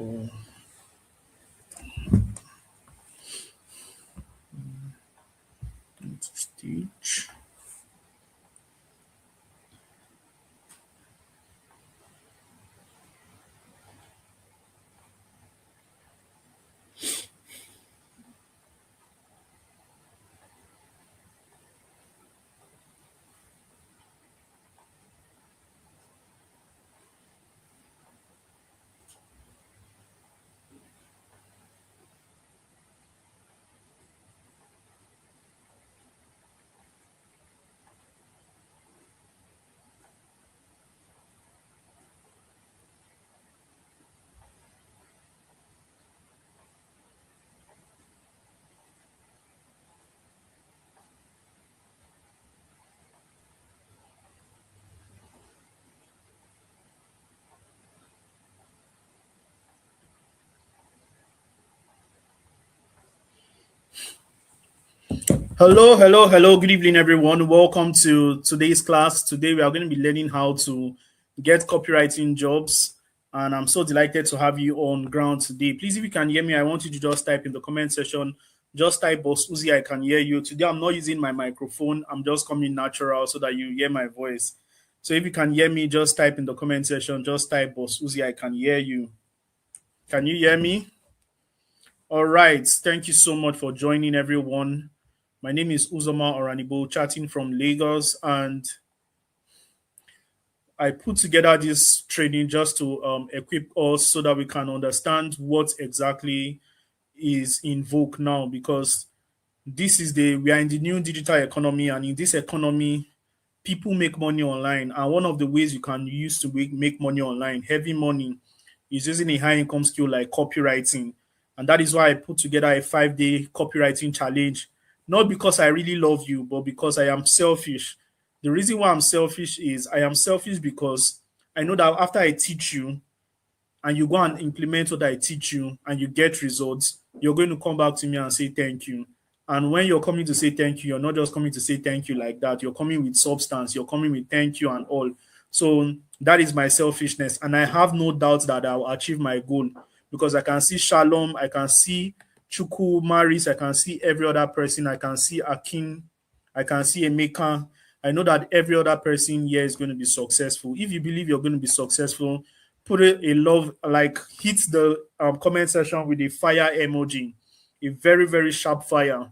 for stage. Hello. Good evening, everyone. Welcome to today's class. Today, we are going to be learning how to get copywriting jobs. And I'm so delighted to have you on ground today. Please, if you can hear me, I want you to just type in the comment section. Just type BOSSUHZI, I can hear you. Today, I'm not using my microphone. I'm just coming natural so that you hear my voice. So if you can hear me, just type in the comment section. Just type BOSSUHZI, I can hear you. Can you hear me? All right. Thank you so much for joining, everyone. My name is Uzoma Oranibo, chatting from Lagos, and I put together this training just to equip us so that we can understand what exactly is in vogue now. Because we are in the new digital economy, and in this economy, people make money online, and one of the ways you can use to make money online, heavy money, is using a high income skill like copywriting. And that is why I put together a 5-day copywriting challenge. Not because I really love you, but because I am selfish. The reason why I'm selfish is I am selfish because I know that after I teach you and you go and implement what I teach you and you get results, you're going to come back to me and say thank you. And when you're coming to say thank you, you're not just coming to say thank you like that. You're coming with substance. You're coming with thank you and all. So that is my selfishness. And I have no doubt that I'll achieve my goal because I can see Shalom, I can see Chuku, Maris, I can see every other person. I can see Akin, I can see Emeka. I know that every other person here is going to be successful. If you believe you're going to be successful, put a love, like hit the comment section with a fire emoji, a very, very sharp fire.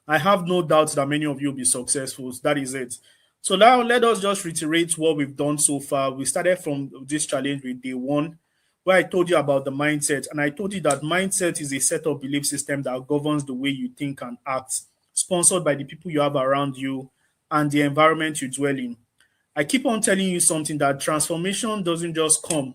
I have no doubt that many of you will be successful. That is it. So now let us just reiterate what we've done so far. We started from this challenge with day one, where I told you about the mindset. And I told you that mindset is a set of belief system that governs the way you think and act, sponsored by the people you have around you and the environment you dwell in. I keep on telling you something that transformation doesn't just come.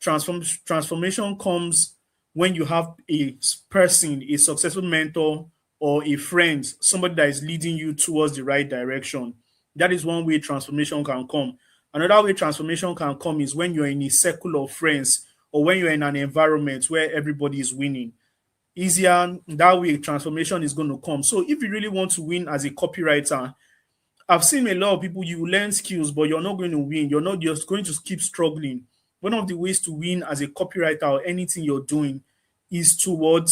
Transformation comes when you have a person, a successful mentor, or a friend, somebody that is leading you towards the right direction. That is one way transformation can come. Another way transformation can come is when you're in a circle of friends or when you're in an environment where everybody is winning. Easier that way, transformation is going to come. So, if you really want to win as a copywriter, I've seen a lot of people, you learn skills, but you're not going to win. You're not just going to keep struggling. One of the ways to win as a copywriter or anything you're doing is toward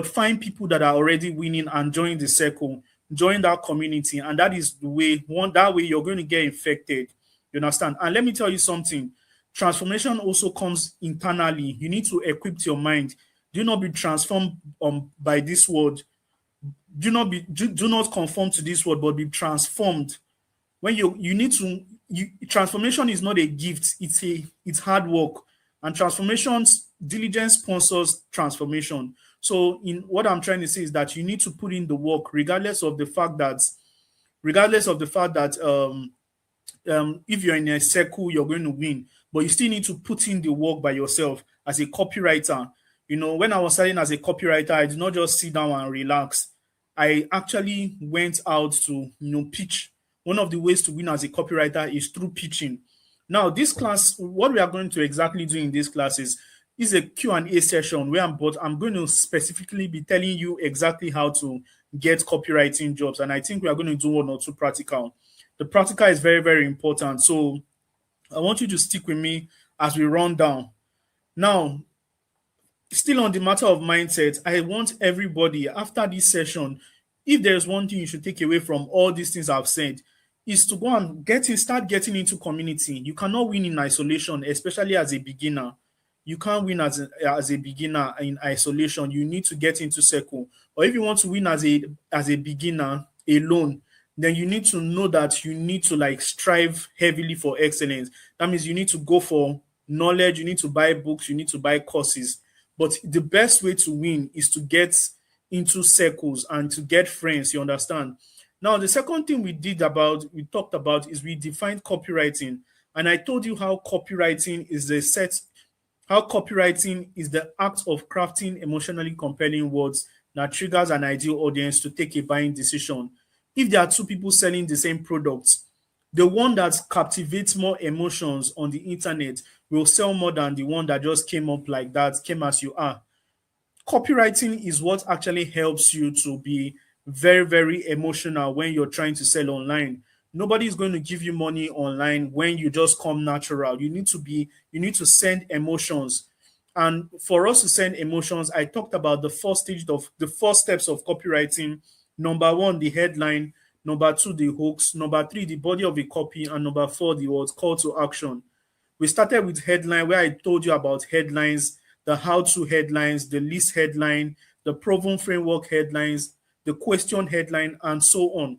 find people that are already winning and join the circle, join that community. And that is the way, that way you're going to get infected. You understand? And let me tell you something. Transformation also comes internally. You need to equip your mind. Do not be transformed by this word. Do not conform to this word, but be transformed. When you need to transformation is not a gift, it's hard work. And transformations, diligence sponsors transformation. So in what I'm trying to say is that you need to put in the work, regardless of the fact that if you're in a circle, you're going to win, but you still need to put in the work by yourself as a copywriter. You know, when I was starting as a copywriter, I did not just sit down and relax. I actually went out to, pitch. One of the ways to win as a copywriter is through pitching. Now, this class, what we are going to exactly do in this class is a Q&A session where I'm going to specifically be telling you exactly how to get copywriting jobs. And I think we are going to do one or two practical. The practical is very, very important. So I want you to stick with me as we run down. Now, still on the matter of mindset, I want everybody after this session, if there's one thing you should take away from all these things I've said, is to go and start getting into community. You cannot win in isolation, especially as a beginner. You can't win as a beginner in isolation. You need to get into circle. Or if you want to win as a beginner alone, then you need to know that you need to like strive heavily for excellence. That means you need to go for knowledge, you need to buy books, you need to buy courses. But the best way to win is to get into circles and to get friends, you understand? Now, the second thing we talked about is we defined copywriting. And I told you how copywriting is the act of crafting emotionally compelling words that triggers an ideal audience to take a buying decision. If there are two people selling the same product, the one that captivates more emotions on the internet will sell more than the one that just came up like that, came as you are. Copywriting is what actually helps you to be very, very emotional when you're trying to sell online. Nobody is going to give you money online when you just come natural. You need to send emotions. And for us to send emotions, I talked about the first steps of copywriting. Number one, the headline. Number two, the hooks. Number three, the body of the copy. And number four, the words call to action. We started with headline, where I told you about headlines, the how-to headlines, the list headline, the proven framework headlines, the question headline, and so on.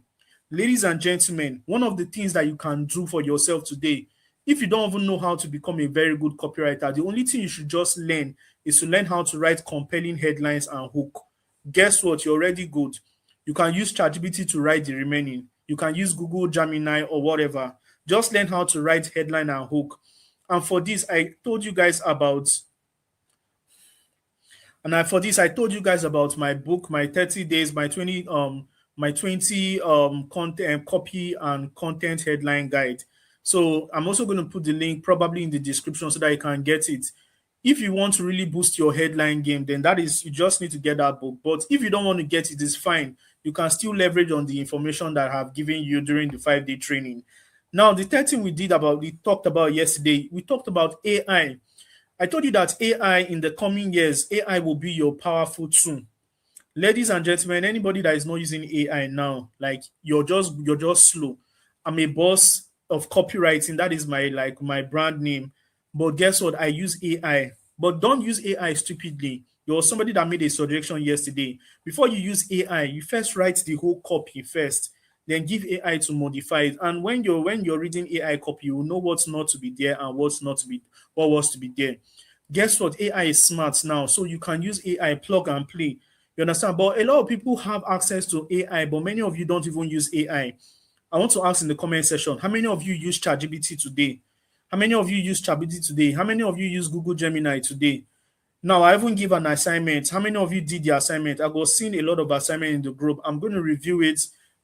Ladies and gentlemen, one of the things that you can do for yourself today, if you don't even know how to become a very good copywriter, the only thing you should just learn is to learn how to write compelling headlines and hook. Guess what? You're already good. You can use ChatGPT to write the remaining. You can use Google Gemini or whatever. Just learn how to write headline and hook. And for this, I told you guys about for this, I told you guys about my book, my 30 days, my 20 content copy and content headline guide. So I'm also going to put the link probably in the description so that you can get it. If you want to really boost your headline game, then you just need to get that book. But if you don't want to get it, it's fine. You can still leverage on the information that I have given you during the 5-day training. Now, the third thing we talked about yesterday, we talked about AI. I told you that AI in the coming years, AI will be your powerful tool. Ladies and gentlemen, anybody that is not using AI now, like you're just slow. I'm a boss of copywriting. That is my brand name. But guess what? I use AI. But don't use AI stupidly. There was somebody that made a suggestion yesterday. Before you use AI, you first write the whole copy first, then give AI to modify it. And when you're reading AI copy, you will know what's not to be there and what was to be there. Guess what? AI is smart now, so you can use AI plug and play. You understand? But a lot of people have access to AI, but many of you don't even use AI. I want to ask in the comment section, how many of you use ChatGPT today? How many of you use ChatGPT today? How many of you use Google Gemini today? Now, I even give an assignment. How many of you did the assignment? I was seeing a lot of assignment in the group. I'm going to review it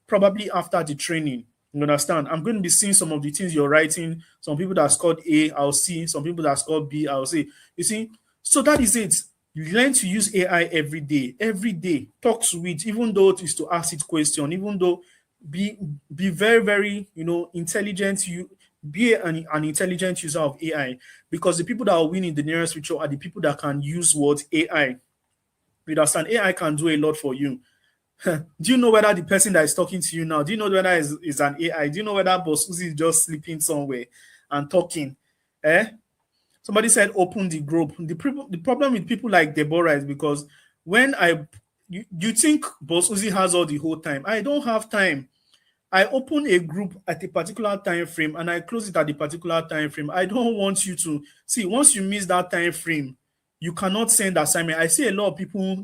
probably after the training. You understand? I'm going to be seeing some of the things you're writing. Some people that scored A, I'll see. Some people that scored B, I'll see. You see? So that is it. You learn to use AI every day. Every day. Talk to it, even though it is to ask it question, even though be very, very, intelligent. You be an intelligent user of AI, because the people that will win in the nearest future are the people that can use what AI. You understand? AI can do a lot for you. Do you know whether the person that is talking to you now, do you know whether is an AI? Do you know whether BOSSUHZI is just sleeping somewhere and talking? Somebody said open the group. The problem with people like Deborah is because when you think BOSSUHZI has all the whole time. I don't have time. I open a group at a particular time frame and I close it at a particular time frame. I don't want you to see, once you miss that time frame, you cannot send assignment. I see a lot of people,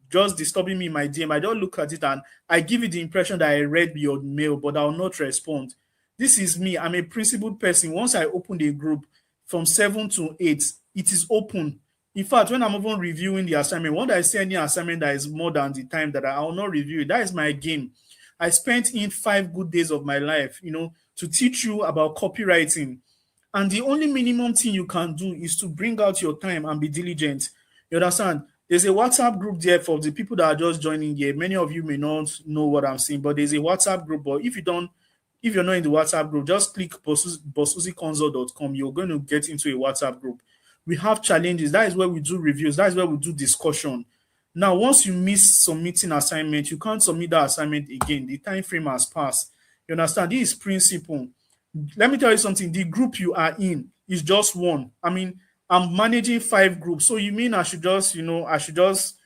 just disturbing me in my DM. I don't look at it and I give you the impression that I read your mail, but I will not respond. This is me. I'm a principled person. Once I open the group from 7 to 8, it is open. In fact, when I'm even reviewing the assignment, when I see any assignment that is more than the time that I will not review it, that is my game. I spent in 5 good days of my life, to teach you about copywriting. And the only minimum thing you can do is to bring out your time and be diligent. You understand? There's a WhatsApp group there for the people that are just joining here. Many of you may not know what I'm saying, but there's a WhatsApp group. But if you're not in the WhatsApp group, just click bossuziconsult.com. You're going to get into a WhatsApp group. We have challenges. That is where we do reviews. That is where we do discussion. Now, once you miss submitting assignment, you can't submit that assignment again. The time frame has passed. You understand? This is principle. Let me tell you something. The group you are in is just one. I mean, I'm managing 5 groups. So you mean I should just,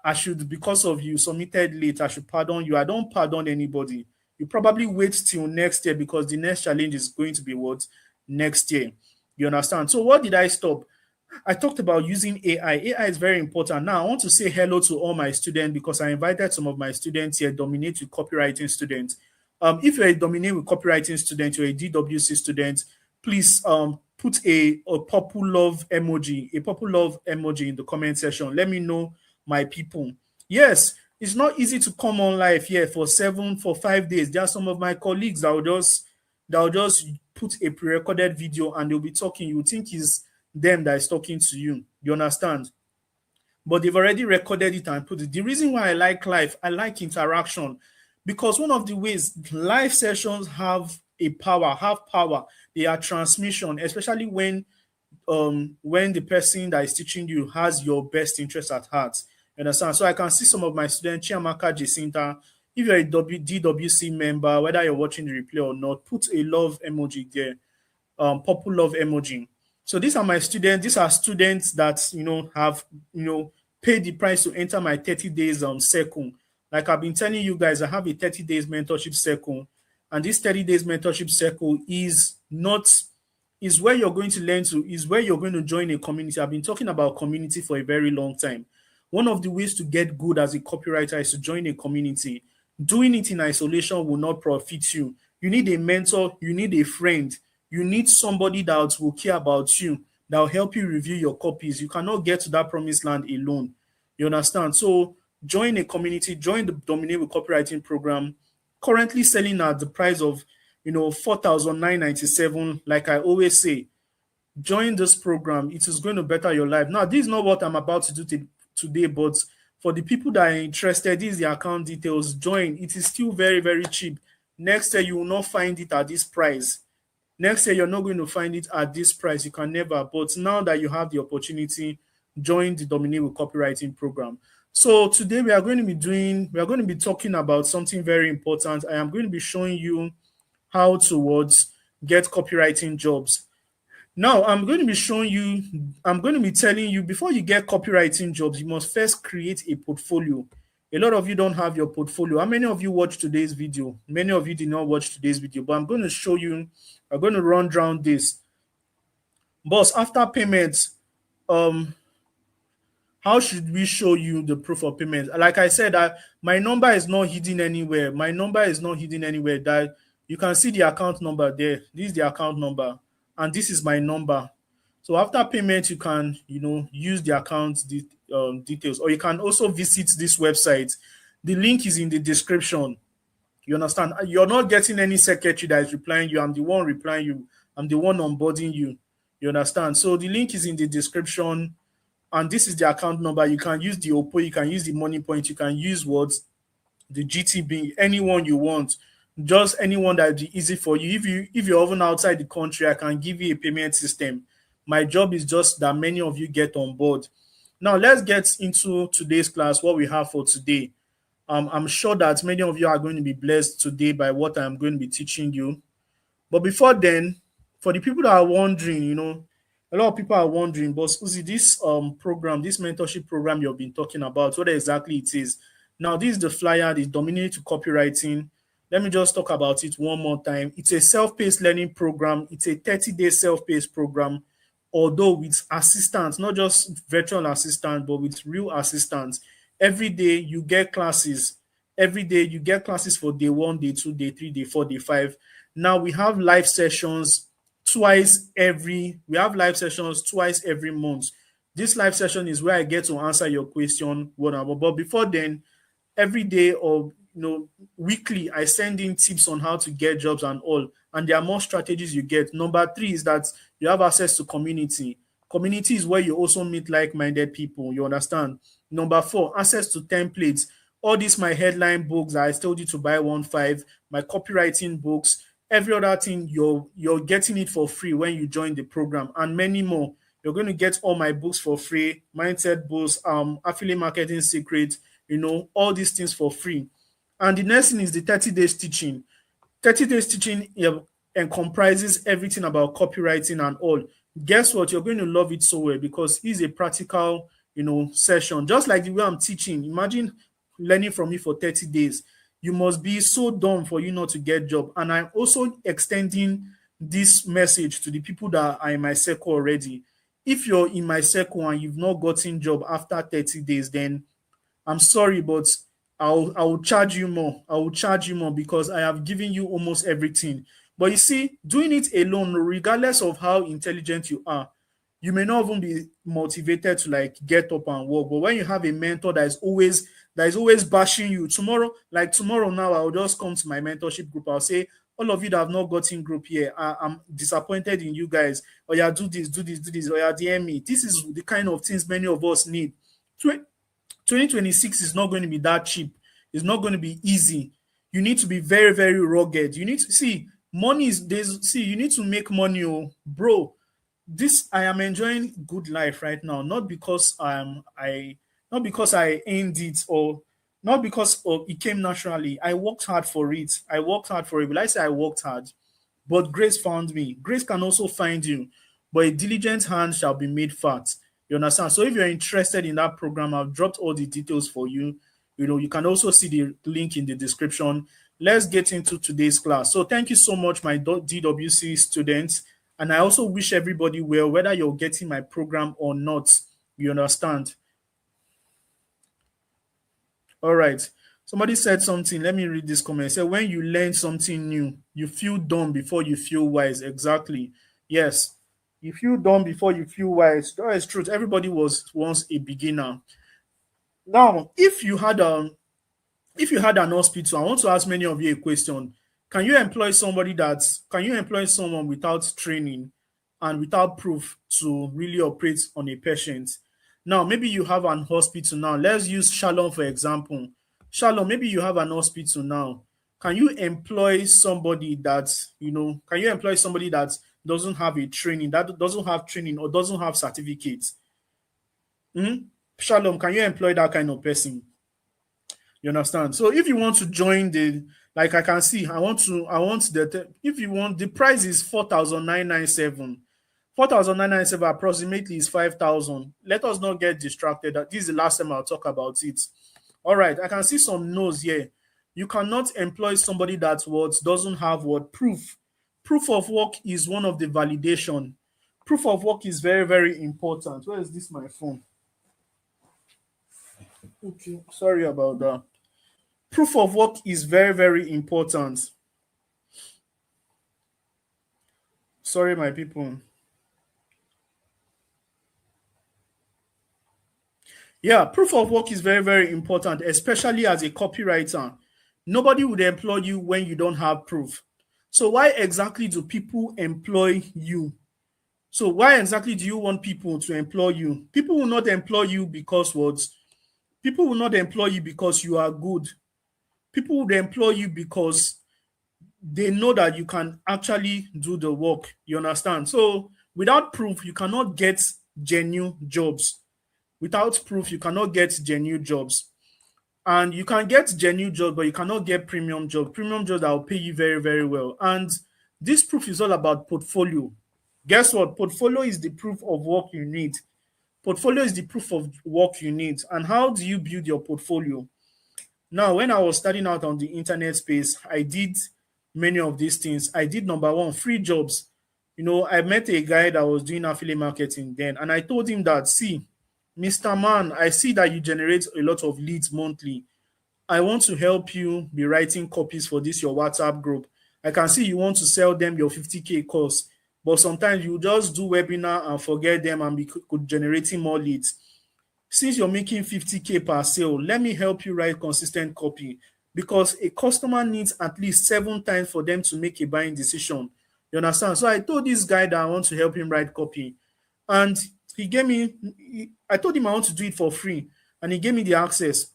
I should, because of you submitted late, I should pardon you. I don't pardon anybody. You probably wait till next year because the next challenge is going to be what? Next year. You understand? So what did I stop? I talked about using AI. AI is very important. Now, I want to say hello to all my students because I invited some of my students here, Dominate with Copywriting students. If you're a Dominate with Copywriting student, you're a DWC student, please put a purple love emoji in the comment section. Let me know, my people. Yes, it's not easy to come on live here for 5 days. There are some of my colleagues that will just put a pre-recorded video and they'll be talking. You think it's them that is talking to you. You understand? But they've already recorded it and put it. The reason why I like live, I like interaction, because one of the ways live sessions have power. They are transmission, especially when the person that is teaching you has your best interest at heart. You understand? So I can see some of my students, Chiamaka Jacinta. If you're a DWC member, whether you're watching the replay or not, put a love emoji there, purple love emoji. So these are my students. These are students that have paid the price to enter my 30 days circle. Like I've been telling you guys, I have a 30 days mentorship circle, and this 30 days mentorship circle is not is where you're going to learn to is where you're going to join a community. I've been talking about community for a very long time. One of the ways to get good as a copywriter is to join a community. Doing it in isolation will not profit you. You need a mentor, you need a friend, you need somebody that will care about you, that will help you review your copies. You cannot get to that promised land alone. You understand? So join a community, join the Dominate with Copywriting program, currently selling at the price of 4,997. Like I always say, join this program. It is going to better your life. Now, this is not what I'm about to do today, but for the people that are interested, this is the account details. Join. It is still very, very cheap. Next year, you will not find it at this price. Next year, you're not going to find it at this price. You can never. But now that you have the opportunity, join the Dominate with Copywriting program. So today we are going to be talking about something very important. I am going to be showing you how to get copywriting jobs. Now, I'm going to be telling you, before you get copywriting jobs, you must first create a portfolio. A lot of you don't have your portfolio. How many of you watched today's video? Many of you did not watch today's video, but I'm going to show you, I'm going to run down this. Boss, after payment, how should we show you the proof of payment? Like I said, my number is not hidden anywhere. That you can see the account number there. This is the account number, and this is my number. So after payment, you can use the account details, or you can also visit this website. The link is in the description. You understand? You're not getting any secretary that is replying you. I'm the one replying you. I'm the one onboarding you. You understand? So the link is in the description. And this is the account number. You can use the OPPO, you can use the MONIEPOINT, you can use the GTB, anyone you want. Just anyone that would be easy for you. If you're even outside the country, I can give you a payment system. My job is just that many of you get on board. Now let's get into today's class, what we have for today. I'm sure that many of you are going to be blessed today by what I'm going to be teaching you. But before then, for the people that are wondering, a lot of people are wondering, BOSSUHZI, this program, this mentorship program you've been talking about, what exactly it is. Now, this is the flyer, the Dominate to Copywriting. Let me just talk about it one more time. It's a self-paced learning program. It's a 30-day self-paced program, although with assistance, not just virtual assistance, but with real assistance. Every day you get classes. Every day you get classes for day 1, day 2, day 3, day 4, day 5. Now we have live sessions twice every month. This live session is where I get to answer your question one hour. But before then, every day or weekly, I send in tips on how to get jobs and all. And there are more strategies you get. Number 3 is that you have access to community. Community is where you also meet like-minded people. You understand? Number 4, access to templates. All these my headline books that I told you to buy 1.5, my copywriting books, every other thing, you're getting it for free when you join the program, and many more. You're going to get all my books for free, mindset books, affiliate marketing secrets, all these things for free. And the next thing is the 30 days teaching. 30 days teaching and comprises everything about copywriting and all. Guess what? You're going to love it so well because it's a practical, session. Just like the way I'm teaching. Imagine learning from me for 30 days. You must be so dumb for you not to get job. And I'm also extending this message to the people that are in my circle already. If you're in my circle and you've not gotten job after 30 days, then I'm sorry, but I will charge you more. I will charge you more because I have given you almost everything. But you see, doing it alone, regardless of how intelligent you are, you may not even be motivated to like get up and work. But when you have a mentor that is always bashing you, tomorrow now, I'll just come to my mentorship group. I'll say, all of you that have not gotten group here, I'm disappointed in you guys. Or yeah, do this, do this, do this, or yeah, DM me. This is the kind of things many of us need. 2026 is not going to be that cheap. It's not going to be easy. You need to be very, very rugged. You need to see money is there's see, you need to make money, oh, bro. This I am enjoying good life right now, not because I aimed it or not because of it came naturally. I worked hard for it. I worked hard for it. But I say I worked hard, but grace found me. Grace can also find you, but a diligent hand shall be made fat. You understand? So if you're interested in that program, I've dropped all the details for you. You can also see the link in the description. Let's get into today's class. So thank you so much, my DWC students. And I also wish everybody well, whether you're getting my program or not. You understand? All right. Somebody said something. Let me read this comment. It said, when you learn something new, you feel dumb before you feel wise. Exactly. Yes. You feel dumb before you feel wise. That is truth. Everybody was once a beginner. Now, if you had an hospital, I want to ask many of you a question. Can you employ someone without training and without proof to really operate on a patient? Now, maybe you have an hospital now. Let's use Shalom for example. Shalom, maybe you have an hospital now. Can you employ somebody that doesn't have a training, that doesn't have training or doesn't have certificates? Shalom, can you employ that kind of person? You understand? So if you want to join like I can see, if you want, the price is 4,997. 4,997 approximately is 5,000. Let us not get distracted. This is the last time I'll talk about it. All right, I can see some no's here. You cannot employ somebody that doesn't have proof. Proof of work is one of the validation. Proof of work is very, very important. Where is this, my phone? Okay, sorry about that. Proof of work is very, very important. Sorry, my people. Yeah, proof of work is very, very important, especially as a copywriter. Nobody would employ you when you don't have proof. So why exactly do people employ you? So why exactly do you want people to employ you? People will not employ you because what? People will not employ you because you are good. People would employ you because they know that you can actually do the work. You understand? So without proof, you cannot get genuine jobs. Without proof, you cannot get genuine jobs. And you can get genuine jobs, but you cannot get premium jobs. Premium jobs that will pay you very, very well. And this proof is all about portfolio. Guess what? Portfolio is the proof of work you need. Portfolio is the proof of work you need. And how do you build your portfolio? Now, when I was starting out on the internet space, I did many of these things. I did number one, free jobs. I met a guy that was doing affiliate marketing then, and I told him that, see, Mr. Man, I see that you generate a lot of leads monthly. I want to help you be writing copies for this, your WhatsApp group. I can see you want to sell them your 50K course, but sometimes you just do webinar and forget them and be generating more leads. Since you're making 50K per sale, let me help you write consistent copy because a customer needs at least 7 times for them to make a buying decision. You understand? So I told this guy that I want to help him write copy, and I told him I want to do it for free, and he gave me the access.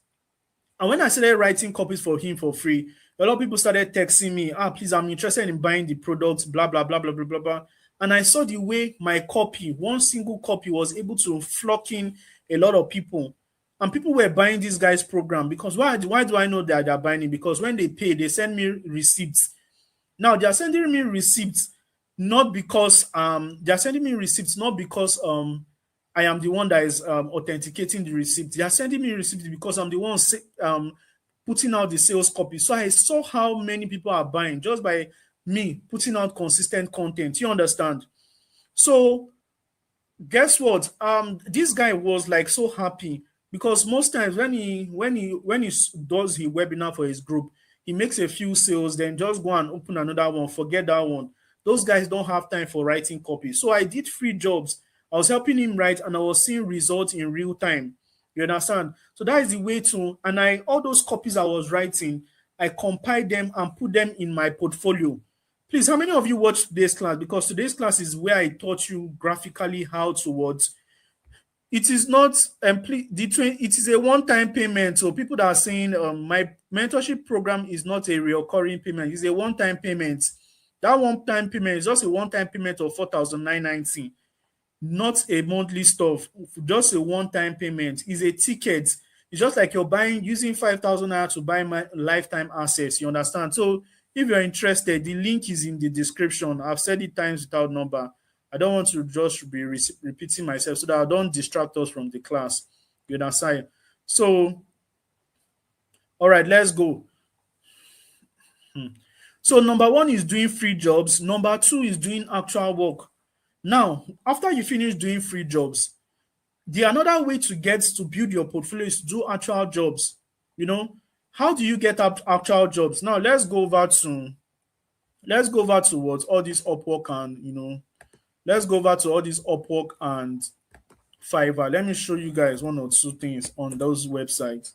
And when I started writing copies for him for free, a lot of people started texting me, please, I'm interested in buying the products, blah, blah, blah, blah, blah, blah, blah. And I saw the way my copy, one single copy, was able to flock in a lot of people. And people were buying this guy's program because why do I know that they're buying it? Because when they pay, they send me receipts. Now they are sending me receipts not because they are sending me receipts not because I am the one that is authenticating the receipt. They are sending me receipts because I'm the one putting out the sales copy. So I saw how many people are buying just by me putting out consistent content. You understand? So guess what? This guy was like so happy because most times when he does his webinar for his group, he makes a few sales, then just go and open another one, forget that one. Those guys don't have time for writing copy. So I did free jobs. I was helping him write, and I was seeing results in real time. You understand? So that is the way to. And I all those copies I was writing, I compiled them and put them in my portfolio. Please, how many of you watched today's class? Because today's class is where I taught you graphically how to what. It is not it is a one-time payment. So people that are saying my mentorship program is not a recurring payment, it's a one-time payment. That one-time payment is just a one-time payment of 4,990, not a monthly stuff, just a one-time payment. Is a ticket. It's just like you're buying using 5,000 naira to buy my lifetime access. You understand? So if you're interested, the link is in the description. I've said it times without number. I don't want to just be repeating myself so that I don't distract us from the class. You understand? So, all right, let's go. So number one is doing free jobs. Number two is doing actual work. Now, after you finish doing free jobs, the another way to get to build your portfolio is to do actual jobs. You know, how do you get up actual jobs? Now let's go over to what all this Upwork and let's go over to all this Upwork and Fiverr. Let me show you guys one or two things on those websites.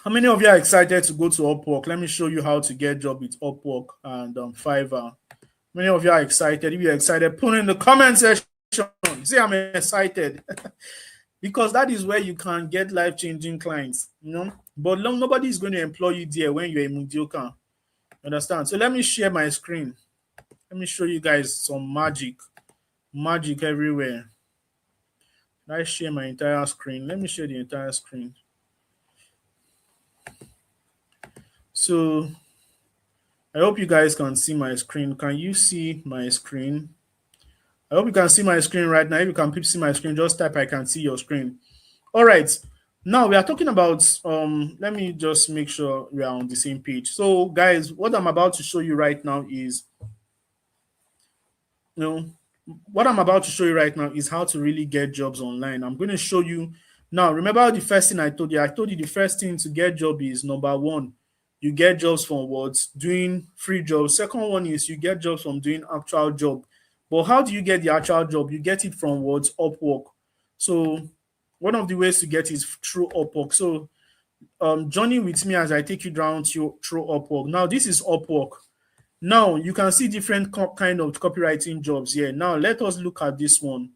How many of you are excited to go to Upwork? Let me show you how to get a job with Upwork and Fiverr. Many of you are excited. If you're excited, put in the comment section. See, I'm excited because that is where you can get life-changing clients, But nobody is going to employ you there when you're a mediocre. Understand? So let me share my screen. Let me show you guys some magic everywhere. I share my entire screen. Let me share the entire screen. So I hope you guys can see my screen. Can you see my screen? I hope you can see my screen right now. If you can see my screen, just type I can see your screen. All right. Now we are talking about let me just make sure we are on the same page. So guys, what I'm about to show you right now is what I'm about to show you right now is how to really get jobs online. I'm going to show you now. Remember the first thing I told you. I told you the first thing to get job is number one, you get jobs from what? Doing free jobs. Second one is you get jobs from doing actual job. But how do you get the actual job? You get it from what? Upwork. So one of the ways to get is through Upwork. So journey with me as I take you down through Upwork. Now this is Upwork. Now you can see different kind of copywriting jobs here. Now let us look at this one.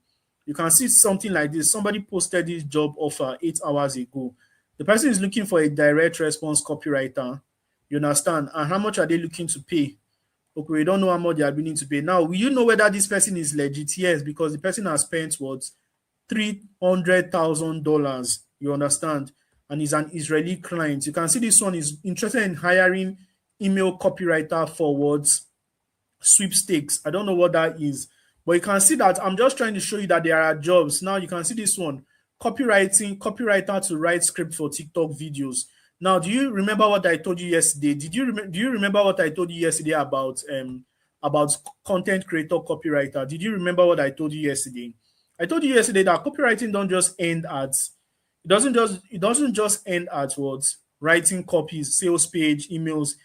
You can see something like this. Somebody posted this job offer 8 hours ago. The person is looking for a direct response copywriter. You understand? And how much are they looking to pay? Okay, we don't know how much they are willing to pay. Now, will you know whether this person is legit? Yes, because the person has spent what? $300,000. You understand? And he's an Israeli client. You can see this one is interested in hiring email copywriter forwards sweepstakes. I don't know what that is, but you can see that I'm just trying to show you that there are jobs. Now you can see this one, copywriter to write script for TikTok videos. Now, do you remember what I told you yesterday? Do you remember what I told you yesterday about content creator copywriter? Did you remember what I told you yesterday? I told you yesterday that copywriting don't just end at it doesn't just end at what? Writing copies, sales page, emails.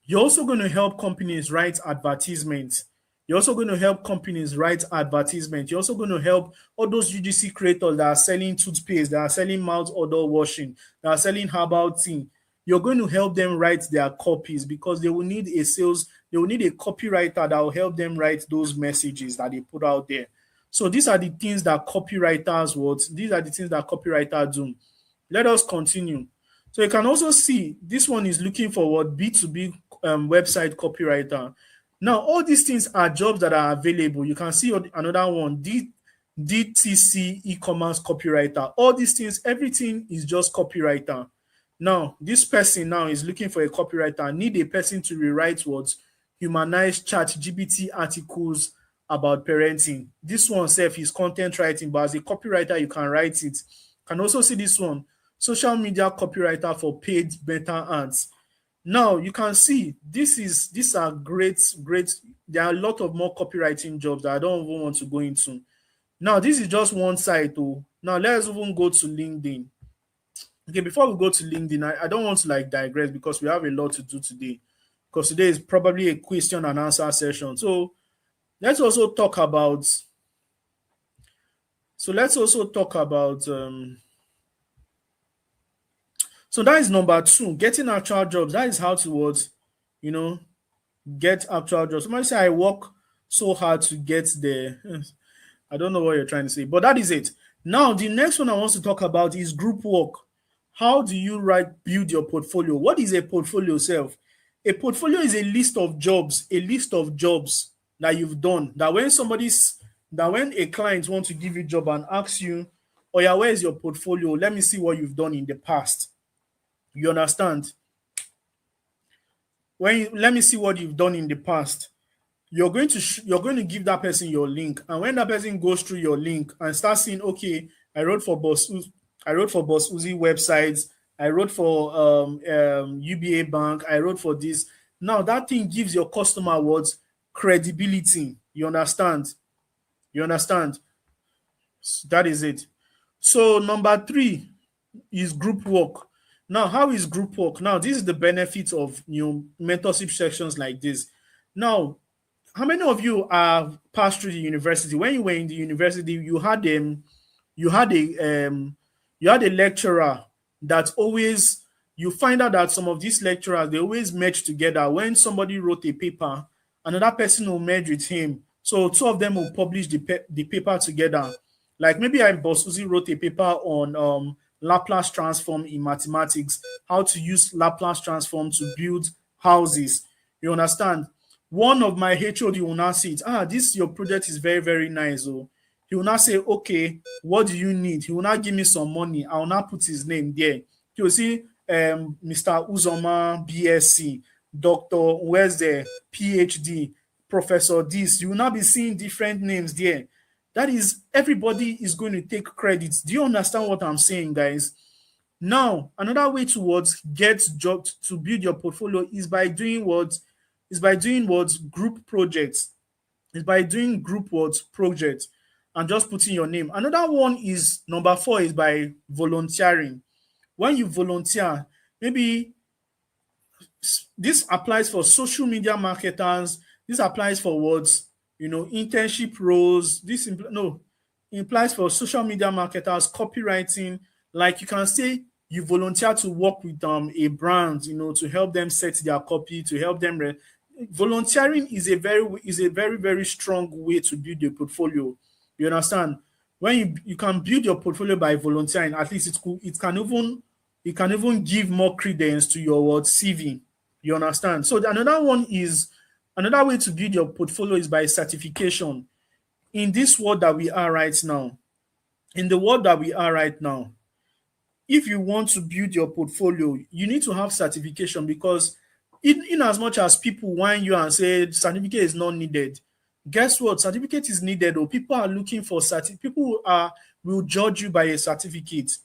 You're also going to help companies write advertisements. You're also going to help companies write advertisements. You're also going to help all those UGC creators that are selling toothpaste, that are selling mouth odor washing, that are selling herbal tea. You're going to help them write their copies because they will need a copywriter that will help them write those messages that they put out there. So these are the things that copywriters do. Let us continue. So you can also see this one is looking for what? B2B website copywriter. Now, all these things are jobs that are available. You can see another one, DTC e-commerce copywriter. All these things, everything is just copywriter. Now, this person now is looking for a copywriter. Need a person to rewrite what humanized chat GPT articles about parenting. This one self is content writing, but as a copywriter, you can write it. Can also see this one, social media copywriter for paid meta ads. Now you can see these are great. There are a lot of more copywriting jobs that I don't even want to go into. Now this is just one side though. Now let's even go to LinkedIn. Okay, before we go to LinkedIn, I don't want to like digress because we have a lot to do today. Because today is probably a question and answer session. So let's also talk about so let's also talk about so that is number two, getting actual jobs. That is how towards, you know, get actual jobs. Somebody say I work so hard to get there. I don't know what you're trying to say, but that is it. Now, the next one I want to talk about is group work. How do you build your portfolio? What is a portfolio self? A portfolio is a list of jobs, that you've done. That when a client wants to give you a job and asks you, oh yeah, where is your portfolio? Let me see what you've done in the past. You understand? Let me see what you've done in the past. You're going to give that person your link, and when that person goes through your link and starts seeing, okay, I wrote for BOSSUHZI websites, I wrote for UBA Bank, I wrote for this. Now that thing gives your customer what credibility. You understand? You understand? That is it. So number three is group work. Now, how is group work? Now, this is the benefit of mentorship sections like this. Now, how many of you have passed through the university? When you were in the university, you had a lecturer that always, you find out that some of these lecturers, they always merge together. When somebody wrote a paper, another person will merge with him. So two of them will publish the paper together. Like maybe BOSSUHZI wrote a paper on Laplace transform in mathematics, how to use Laplace transform to build houses. You understand? One of my HOD will now say, this your project is very, very nice. Oh, he will now say, okay, what do you need? He will now give me some money. I will now put his name there. You will see Mr. Uzoma, BSc, Dr. Where's the PhD, Professor this. You will now be seeing different names there. That is, everybody is going to take credits. Do you understand what I'm saying, guys? Now, another way towards get jobs to build your portfolio is by doing what? Group projects. Is by doing group projects and just putting your name. Another one is number 4 is by volunteering. When you volunteer, maybe this applies for social media marketers. This applies for internship roles. This implies for social media marketers, copywriting. Like you can say you volunteer to work with a brand, to help them set their copy, to help them. Volunteering is a very, very strong way to build your portfolio. You understand? When you can build your portfolio by volunteering, at least it can even give more credence to your CV. You understand? So another way to build your portfolio is by certification. In this world that we are right now, if you want to build your portfolio, you need to have certification, because in as much as people whine you and say certificate is not needed, guess what? Certificate is needed. Or people are looking for people will judge you by a certificate.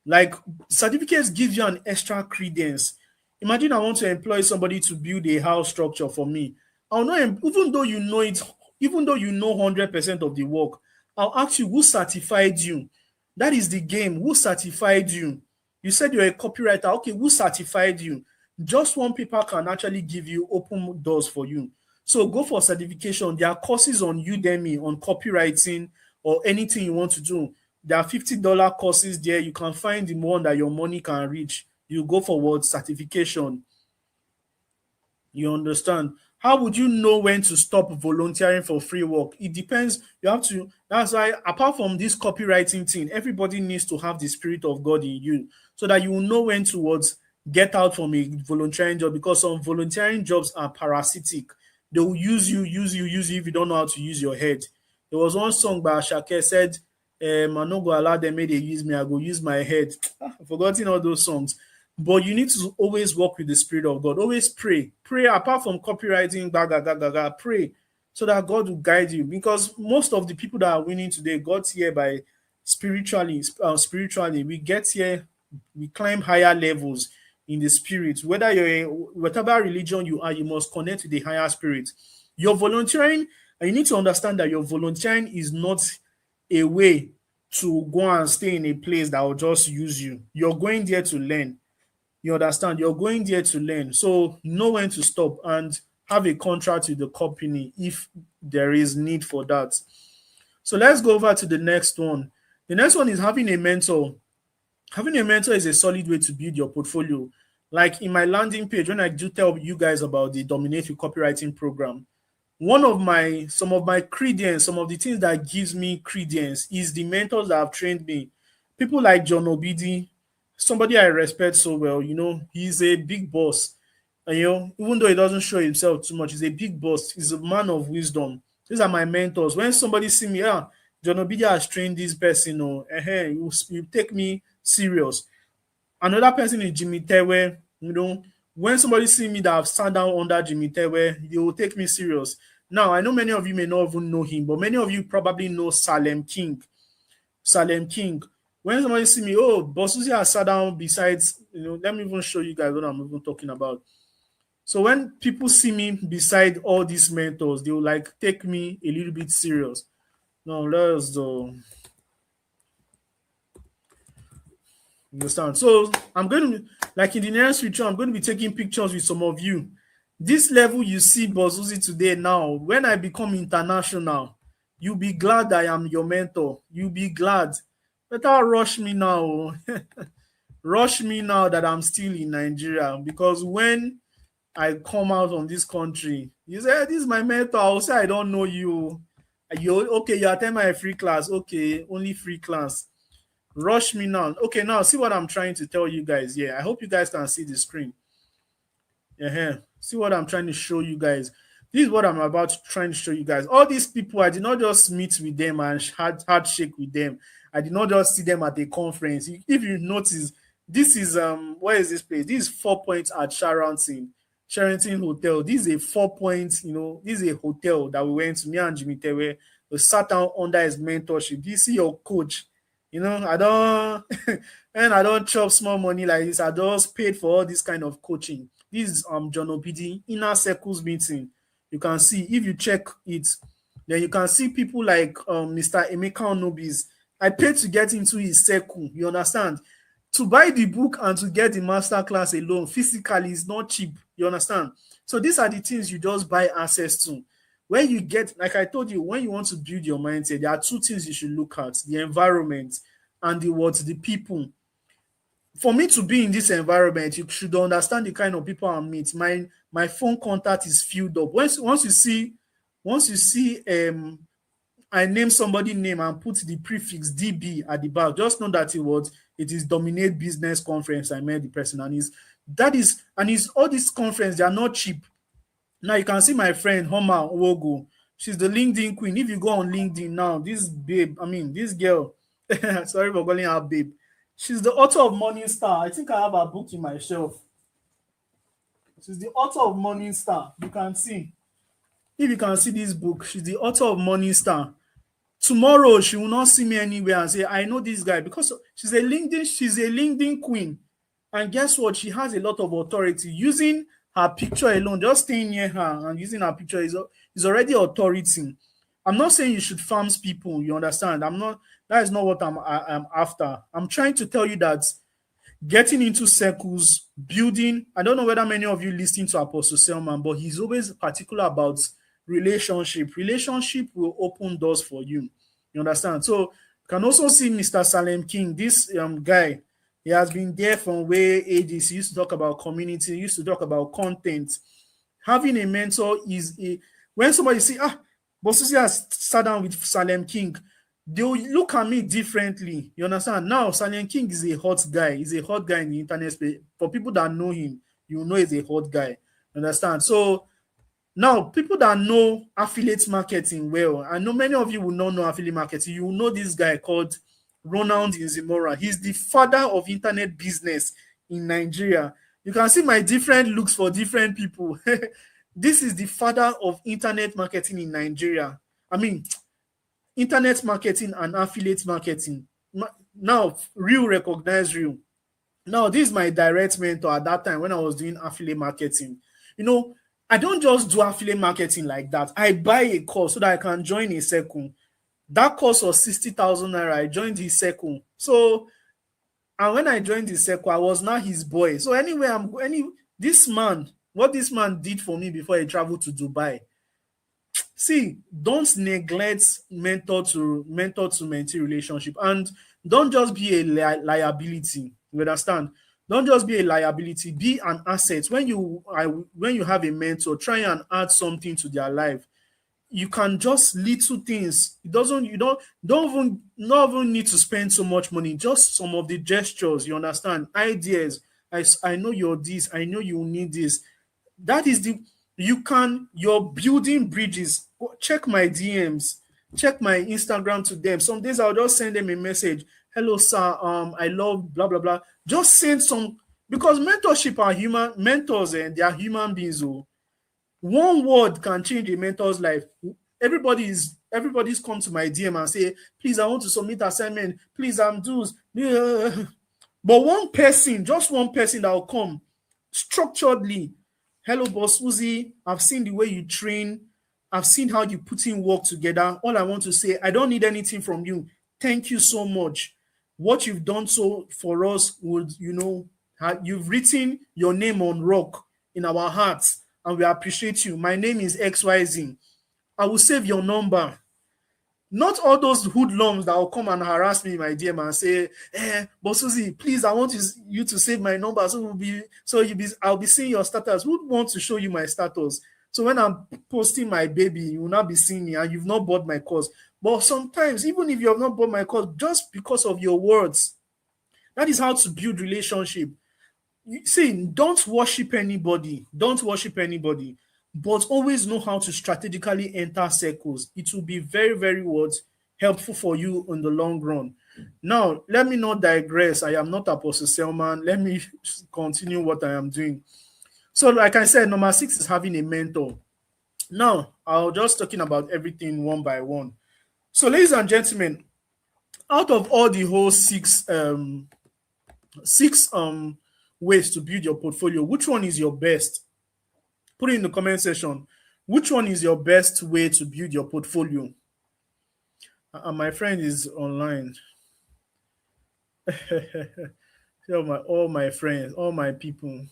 Like, certificates give you an extra credence. Imagine I want to employ somebody to build a house structure for me. I'll know, even though you know it, even though you know 100% of the work, I'll ask you, who certified you? That is the game. Who certified you? You said you're a copywriter. Okay, who certified you? Just one paper can actually give you open doors for you. So go for certification. There are courses on Udemy on copywriting or anything you want to do. There are $50 courses there. You can find the one that your money can reach. You go for certification. You understand? How would you know when to stop volunteering for free work? It depends. You have to. That's why, apart from this copywriting thing, everybody needs to have the spirit of God in you, so that you will know when to get out from a volunteering job, because some volunteering jobs are parasitic. They will use you if you don't know how to use your head. There was one song by Ashake said, I no go allow them, may they use me, I go use my head. I've forgotten all those songs. But you need to always walk with the Spirit of God. Always pray. Pray apart from copywriting, pray so that God will guide you. Because most of the people that are winning today got here by spiritually. We get here, we climb higher levels in the spirit. Whether you're in whatever religion you are, you must connect with the higher spirit. Your volunteering, and you need to understand that your volunteering is not a way to go and stay in a place that will just use you. You're going there to learn. You understand? You're going there to learn. So know when to stop and have a contract with the company if there is need for that. So let's go over to the next one. The next one is having a mentor. Having a mentor is a solid way to build your portfolio. Like in my landing page, when I do tell you guys about the Dominate with Copywriting program, some of my credence, some of the things that gives me credence is the mentors that have trained me. People like John Obidi, somebody I respect so well. He's a big boss. And even though he doesn't show himself too much, he's a big boss. He's a man of wisdom. These are my mentors. When somebody see me, John Obidi has trained this person, you take me serious. Another person is Jimmy Tewe. When somebody see me that I've sat down under Jimmy Tewe, they will take me serious. Now, I know many of you may not even know him, but many of you probably know Salem King. Salem King. When somebody see me, BOSSUHZI has sat down besides, let me even show you guys what I'm even talking about. So when people see me beside all these mentors, they will like take me a little bit serious. Now, let's do. Understand? So I'm going to, like in the nearest future, I'm going to be taking pictures with some of you. This level you see BOSSUHZI today now, when I become international, you'll be glad I am your mentor. You'll be glad. Better rush me now. Rush me now that I'm still in Nigeria. Because when I come out from this country, you say, hey, this is my mentor. I'll say, I don't know you. You attend my free class. Okay, only free class. Rush me now. Okay, now see what I'm trying to tell you guys here. I hope you guys can see the screen. See what I'm trying to show you guys. This is what I'm about to try to show you guys. All these people, I did not just meet with them and handshake with them. I did not just see them at a conference. If you notice, this is where is this place? This is 4 Points at Sheraton Hotel. This is a 4 Points, this is a hotel that we went to, me and Jimmy Tewe. We sat down under his mentorship. Do you see your coach? I don't and I don't chop small money like this. I just paid for all this kind of coaching. This is John Obidi inner circles meeting. You can see if you check it, then you can see people like Mr. Emeka Onobis. I paid to get into his circle. You understand? To buy the book and to get the master class alone physically is not cheap. You understand? So these are the things you just buy access to. When you get, like I told you, when you want to build your mindset, there are two things you should look at: the environment and the people. For me to be in this environment, you should understand the kind of people I meet. My phone contact is filled up. Once you see I name somebody name and put the prefix DB at the back, just know that it is Dominate Business Conference. I met the person, and is all these conference, they are not cheap. Now you can see my friend Homa Wogo. She's the LinkedIn queen. If you go on LinkedIn now, this girl, sorry for calling her babe. She's the author of Morning Star. I think I have her book in my shelf. She's the author of Morning Star. You can see. If you can see this book, she's the author of Morning Star. Tomorrow, she will not see me anywhere and say, I know this guy, because she's a LinkedIn queen. And guess what? She has a lot of authority. Using her picture alone, just staying near her and using her picture is already authority. I'm not saying you should farm people, you understand? That is not what I'm after. I'm trying to tell you that getting into circles, building, I don't know whether many of you listen to Apostle Selman, but he's always particular about relationship. Relationship will open doors for you. You understand? So you can also see Mr. Salem King, this guy. He has been there from way ages. He used to talk about community, he used to talk about content. Having a mentor when somebody say, BOSSUHZI has sat down with Salem King, they'll look at me differently. You understand? Now, Salem King is a hot guy. He's a hot guy in the internet space. For people that know him, you know he's a hot guy. You understand? So Now, people that know affiliate marketing well, I know many of you will not know affiliate marketing. You will know this guy called Ronald Inzimora. He's the father of internet business in Nigeria. You can see my different looks for different people. This is the father of internet marketing in Nigeria. I mean, internet marketing and affiliate marketing. Now, real recognize real. Now, this is my direct mentor at that time when I was doing affiliate marketing. You know, I don't just do affiliate marketing like that. I buy a course so that I can join a circle. That course was 60,000 naira. I joined his circle. So, and when I joined his circle, I was now his boy. So anyway, this man, what this man did for me before he traveled to Dubai. See, don't neglect mentor to mentee relationship, and don't just be a liability. You understand? Don't just be a liability. Be an asset. When you have a mentor, try and add something to their life. You can just little things. It doesn't. You don't even not even need to spend so much money. Just some of the gestures. You understand? Ideas. I know you're this. I know you need this. That is the you're building bridges. Check my DMs, check my Instagram to them. Some days I'll just send them a message. Hello, sir. I love blah blah blah. Just send some, because mentorship are human mentors and they are human beings. Oh, one word can change a mentor's life. Everybody's come to my DM and say, please, I want to submit assignment. Please, I'm dues. But one person, just one person that will come structuredly. Hello, BOSSUHZI. I've seen the way you train. I've seen how you put in work together. All I want to say, I don't need anything from you. Thank you so much. What you've done so for us would, you've written your name on rock in our hearts, and we appreciate you. My name is XYZ. I will save your number. Not all those hoodlums that will come and harass me in my DM and say, BOSSUHZI, please, I want you to save my number I'll be seeing your status. Who wants to show you my status? So when I'm posting my baby, you will not be seeing me and you've not bought my course. But sometimes, even if you have not bought my course, just because of your words, that is how to build relationship. See, don't worship anybody. Don't worship anybody. But always know how to strategically enter circles. It will be very, very helpful for you in the long run. Now, let me not digress. I am not Apostle Selman. Let me continue what I am doing. So, like I said, number 6 is having a mentor. Now, I'll just talking about everything one by one. So, ladies and gentlemen, out of all the whole six ways to build your portfolio, which one is your best? Put it in the comment section. Which one is your best way to build your portfolio? My friend is online. all my friends, all my people.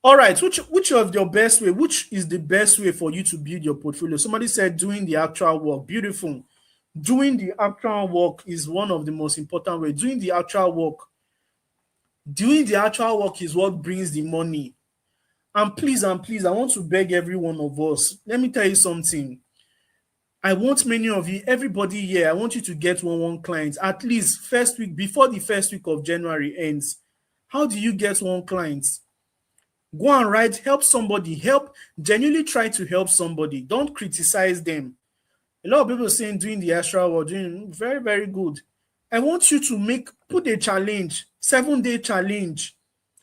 All right, which of your best way? Which is the best way for you to build your portfolio? Somebody said doing the actual work. Beautiful. Doing the actual work is one of the most important ways. Doing the actual work is what brings the money. And please, I want to beg every one of us. Let me tell you something. I want many of you, everybody here, I want you to get one client at least first week, before the first week of January ends. How do you get one client? Go and write, help somebody, genuinely try to help somebody. Don't criticize them. A lot of people are saying doing the extra work, doing very, very good. I want you to put a challenge, 7-day challenge.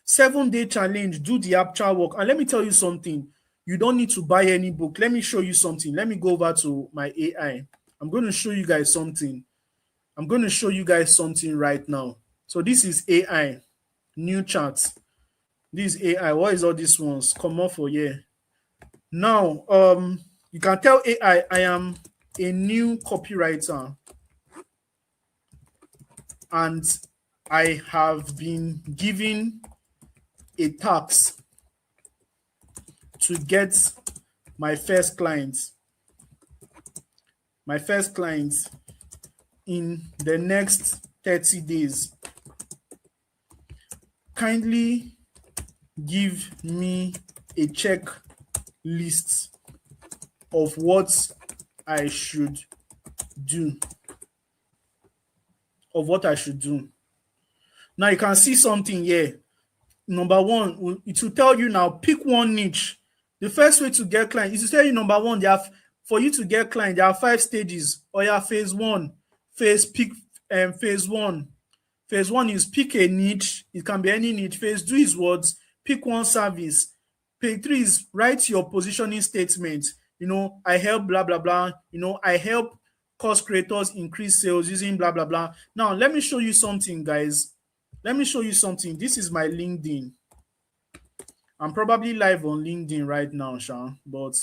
7-day challenge, do the actual work. And let me tell you something. You don't need to buy any book. Let me show you something. Let me go over to my AI. I'm going to show you guys something. I'm going to show you guys something right now. So this is AI, new charts. This is AI. What is all these ones? Come off for here. Now, you can tell AI I am a new copywriter. And I have been given a task to get my first client in the next 30 days. Kindly give me a checklist of what I should do. Now you can see something here. number one, it will tell you now, pick one niche. The first way to get client is to tell you, number one, for you to get client, there are 5 stages. Or yeah, phase one, phase one. Phase one is pick a niche. It can be any niche. Phase two is what? Pick one service. Phase three is write your positioning statement. I help blah blah blah. I help course creators increase sales using blah blah blah. Now let me show you something, guys. Let me show you something. This is my LinkedIn. I'm probably live on LinkedIn right now, Sean, but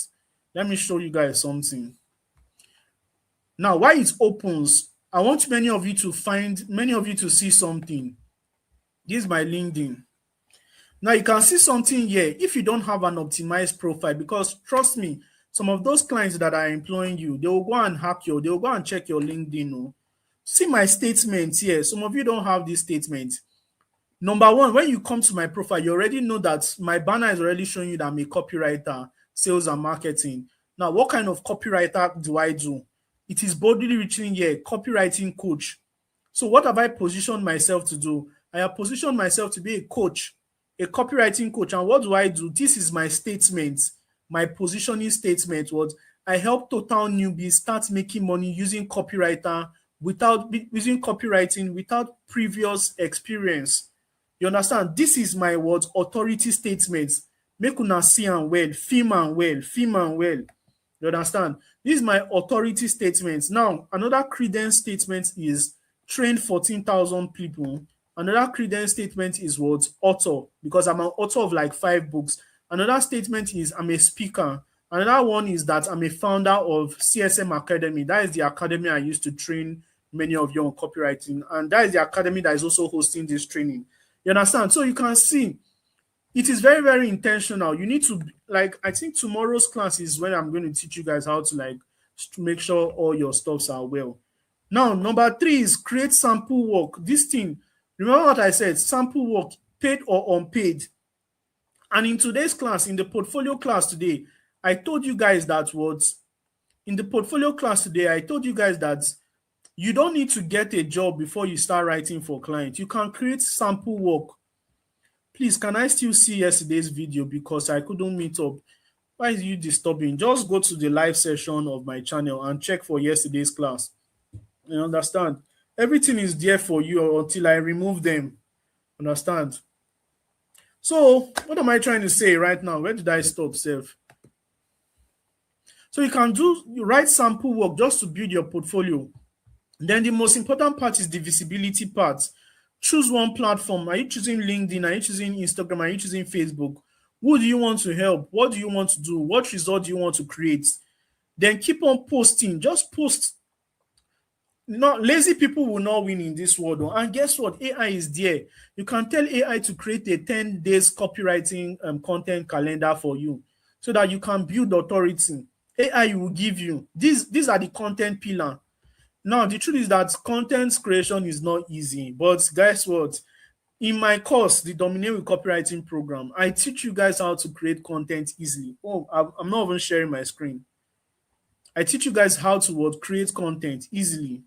let me show you guys something. Now, while it opens, I want many of you to see something. This is my LinkedIn. Now, you can see something here if you don't have an optimized profile, because trust me, some of those clients that are employing you, they will go and they will go and check your LinkedIn. Oh. See my statements here. Some of you don't have this statement. Number one, when you come to my profile, you already know that my banner is already showing you that I'm a copywriter, sales and marketing. Now, what kind of copywriter do I do? It is boldly written here, copywriting coach. So what have I positioned myself to do? I have positioned myself to be a coach, a copywriting coach. And what do? This is my statement. My positioning statement was I help total newbies start making money using copywriting without previous experience. You understand? This is my words, authority statements. Make una see and well, film and well. You understand? This is my authority statements. Now, another credence statement is train 14,000 people. Another credence statement is what? Author, because I'm an author of like 5 books. Another statement is I'm a speaker. Another one is that I'm a founder of CSM Academy. That is the academy I used to train many of you on copywriting. And that is the academy that is also hosting this training. You understand? So you can see it is very, very intentional. You need to, I think tomorrow's class is when I'm going to teach you guys how to to make sure all your stuffs are well. Now, number 3 is create sample work. This thing, remember what I said, sample work, paid or unpaid. And in today's class, in the portfolio class today, I told you guys that you don't need to get a job before you start writing for clients. You can create sample work. Please, can I still see yesterday's video because I couldn't meet up? Why is you disturbing? Just go to the live session of my channel and check for yesterday's class. You understand? Everything is there for you until I remove them. Understand? So, what am I trying to say right now? Where did I stop, Seth? So you write sample work just to build your portfolio. Then the most important part is the visibility part. Choose one platform. Are you choosing LinkedIn? Are you choosing Instagram? Are you choosing Facebook? Who do you want to help? What do you want to do? What result do you want to create? Then keep on posting. Just post. Lazy people will not win in this world. And guess what? AI is there. You can tell AI to create a 10 days copywriting content calendar for you so that you can build authority. AI will give you. These are the content pillar. Now, the truth is that content creation is not easy. But guess what? In my course, the Dominate with Copywriting program, I teach you guys how to create content easily. Oh, I'm not even sharing my screen. I teach you guys how to create content easily.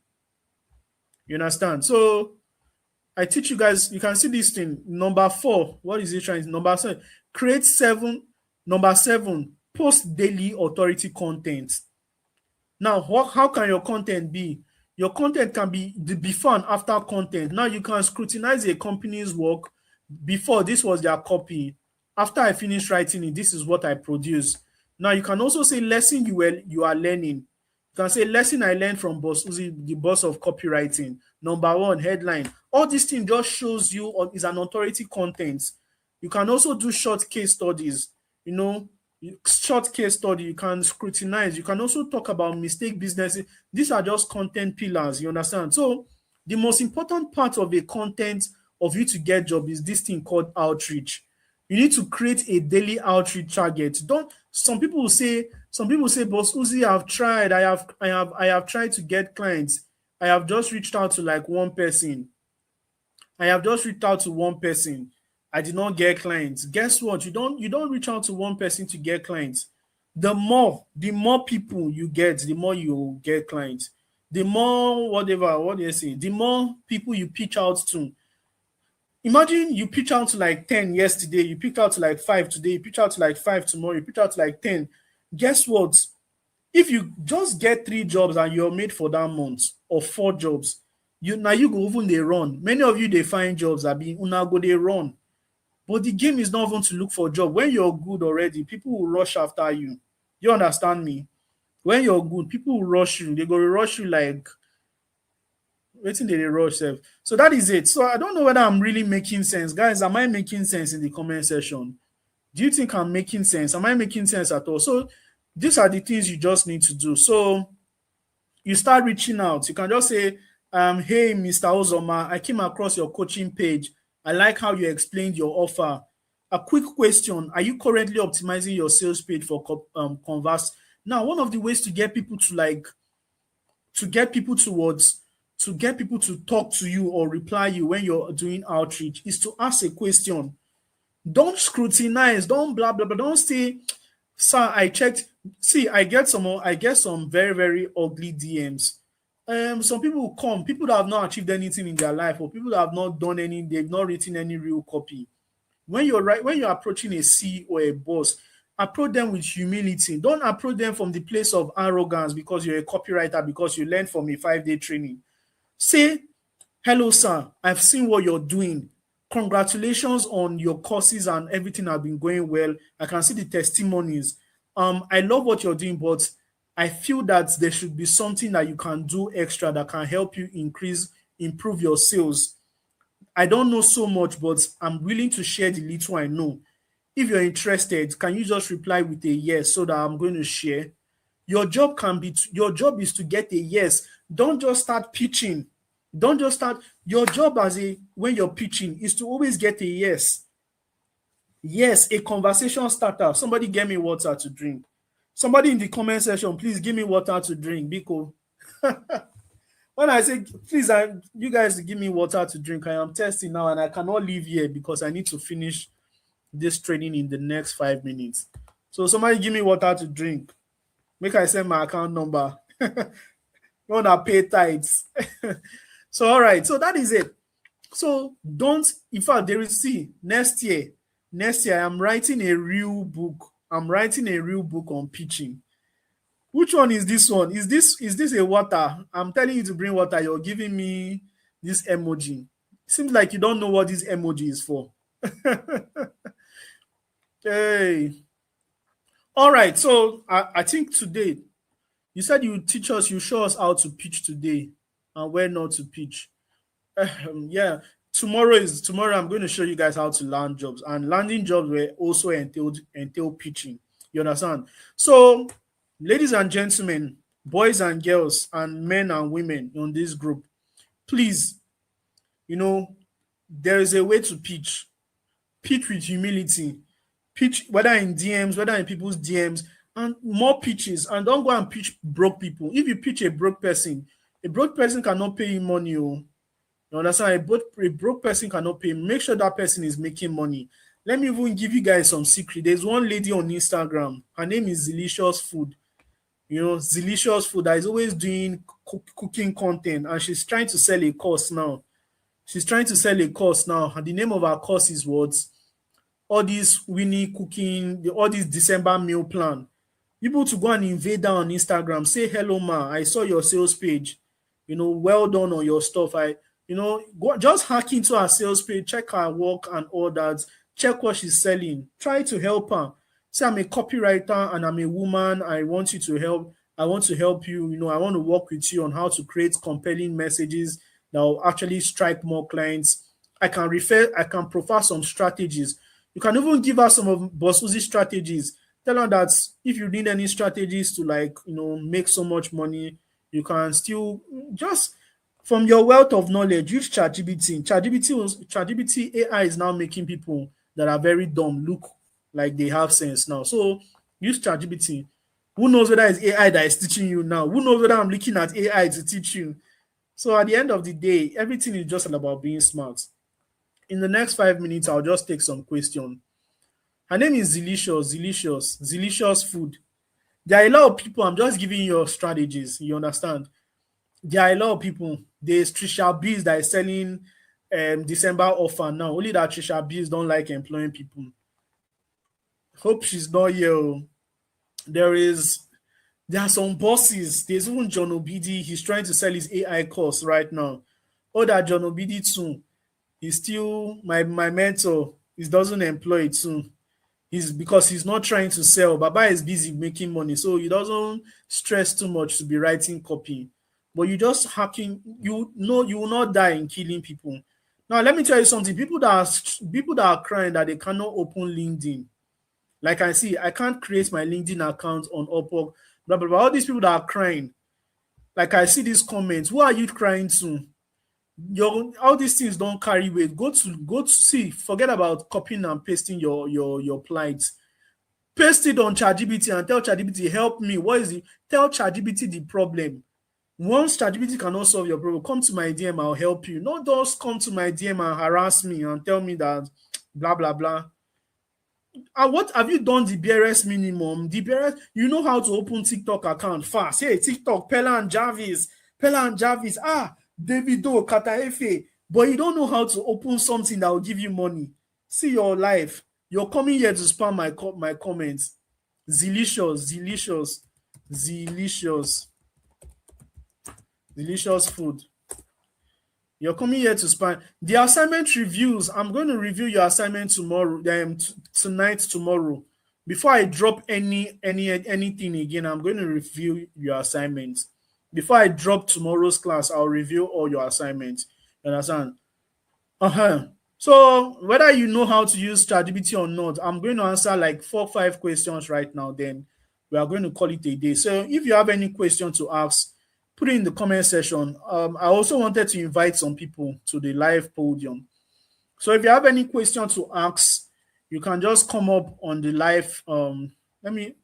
You understand? So I teach you guys, you can see this thing. Number 4, what is it trying? Number 7, create 7. Number 7, post daily authority content. Now, how can your content be? Your content can be the before and after content. Now you can scrutinize a company's work. Before, this was their copy. After I finish writing it, this is what I produce. Now you can also say lesson you are learning. You can say lesson I learned from BOSSUHZI, the boss of copywriting. Number 1, headline. All these things just shows you is an authority content. You can also do short case studies. Short case study, you can scrutinize. You can also talk about mistake businesses. These are just content pillars, you understand? So the most important part of a content of you to get job is this thing called outreach. You need to create a daily outreach target. Some people say, BOSSUHZI, I've tried. I have tried to get clients. I have just reached out to like one person. I did not get clients. Guess what? You don't reach out to one person to get clients. The more people you get, the more you get clients. The more the more people you pitch out to, Imagine you pitch out to like 10 yesterday, you pitch out to like 5 today, you pitch out to like 5 tomorrow, you pitch out to like 10. Guess what? If you just get 3 jobs and you're made for that month, or 4 jobs, you go even they run. Many of you they find jobs that be una go they run. But the game is not even to look for a job. When you're good already, people will rush after you. You understand me? When you're good, people will rush you. They go to rush you like waiting they rush self. So that is it. So I don't know whether I'm really making sense. Guys, am I making sense in the comment section? Do you think I'm making sense? Am I making sense at all? So these are the things you just need to do. So you start reaching out. You can just say, hey, Mr. Ozoma, I came across your coaching page. I like how you explained your offer. A quick question. Are you currently optimizing your sales page for Converse? Now, one of the ways to get people to to get people towards to get people to talk to you or reply you when you're doing outreach is to ask a question. Don't scrutinize, don't blah blah blah, don't say, sir, I checked. See, I get some very, very ugly DMs. Some people will come, people that have not achieved anything in their life, or people that have not done any, they've not written any real copy. When you're approaching a C or a boss, approach them with humility. Don't approach them from the place of arrogance because you're a copywriter, because you learned from a 5-day training. Say, hello, sir, I've seen what you're doing. Congratulations on your courses and everything have been going well. I can see the testimonies. I love what you're doing, but I feel that there should be something that you can do extra that can help you improve your sales. I don't know so much, but I'm willing to share the little I know. If you're interested, can you just reply with a yes so that I'm going to share? Your job is to get a yes. Don't just start pitching. Don't just start. Your job when you're pitching is to always get a yes. Yes, a conversation starter. Somebody get me water to drink. Somebody in the comment section, please give me water to drink. Because when I say, please, you guys give me water to drink, I am testing now and I cannot leave here because I need to finish this training in the next 5 minutes. So somebody give me water to drink. Make I send my account number. You want to pay tithes. So, all right. So that is it. So in fact, there is next year, I'm writing a real book. I'm writing a real book on pitching. Which one is this one? Is this a water? I'm telling you to bring water. You're giving me this emoji. Seems like you don't know what this emoji is for. Hey. All right. So I think today, you said you show us how to pitch today and where not to pitch. Yeah. Tomorrow. I'm going to show you guys how to land jobs, and landing jobs will also entail pitching. You understand? So, ladies and gentlemen, boys and girls, and men and women on this group, please, there is a way to pitch. Pitch with humility. Pitch whether in DMs, whether in people's DMs, and more pitches. And don't go and pitch broke people. If you pitch a broke person cannot pay you money. Oh. You understand? A broke person cannot pay. Make sure that person is making money. Let me even give you guys some secret. There's one lady on Instagram. Her name is Delicious Food. Delicious Food that is always doing cooking content, and she's trying to sell a course now. And the name of her course is what? All this Winnie cooking, all this December meal plan. People to go and invade her on Instagram, say, hello, ma, I saw your sales page. Well done on your stuff. Just hack into her sales page, check her work and all that, check what she's selling, try to help her. Say, I'm a copywriter and I'm a woman. I want you to help. I want to help you. I want to work with you on how to create compelling messages that will actually strike more clients. I can profile some strategies. You can even give her some of BOSSUHZI strategies. Tell her that if you need any strategies to make so much money, you can still just from your wealth of knowledge, use ChatGPT. ChatGPT AI is now making people that are very dumb look like they have sense now. So use ChatGPT. Who knows whether it's AI that is teaching you now? Who knows whether I'm looking at AI to teach you? So at the end of the day, everything is just about being smart. In the next 5 minutes, I'll just take some questions. Her name is Delicious Food. There are a lot of people. I'm just giving you strategies. You understand? There are a lot of people. There's Trisha Bees that is selling December offer now. Only that Trisha Bees don't like employing people. Hope she's not here. Oh. There are some bosses. There's even John Obidi. He's trying to sell his AI course right now. Oh, that John Obidi too. He's still my mentor. He doesn't employ it too. He's because he's not trying to sell. Baba is busy making money, so he doesn't stress too much to be writing copy. But you just hacking, you know, you will not die in killing people. Now, let me tell you something. People that are crying that they cannot open LinkedIn. Like I see, I can't create my LinkedIn account on Upwork. Blah blah blah. All these people that are crying, like I see these comments. Who are you crying to? All these things don't carry weight. Go to see. Forget about copying and pasting your plight. Paste it on ChatGPT and tell ChatGPT, help me. What is it? Tell ChatGPT the problem. Once ChatGPT cannot solve your problem, come to my DM. I'll help you. Not just come to my DM and harass me and tell me that blah blah blah. And what have you done the barest minimum? The barest, you know how to open TikTok account fast. Hey, TikTok, Pella and Jarvis. Davido, Kataefe. But you don't know how to open something that will give you money. See your life. You're coming here to spam my comments. Delicious food. You're coming here to spam the assignment reviews. I'm going to review your assignment tomorrow, tonight, tomorrow. Before I drop anything again, I'm going to review your assignments. Before I drop tomorrow's class, I'll review all your assignments. You understand? So whether you know how to use ChatGPT or not, I'm going to answer like 4 or 5 questions right now. Then we are going to call it a day. So if you have any question to ask, put it in the comment section. I also wanted to invite some people to the live podium. So if you have any question to ask, you can just come up on the live.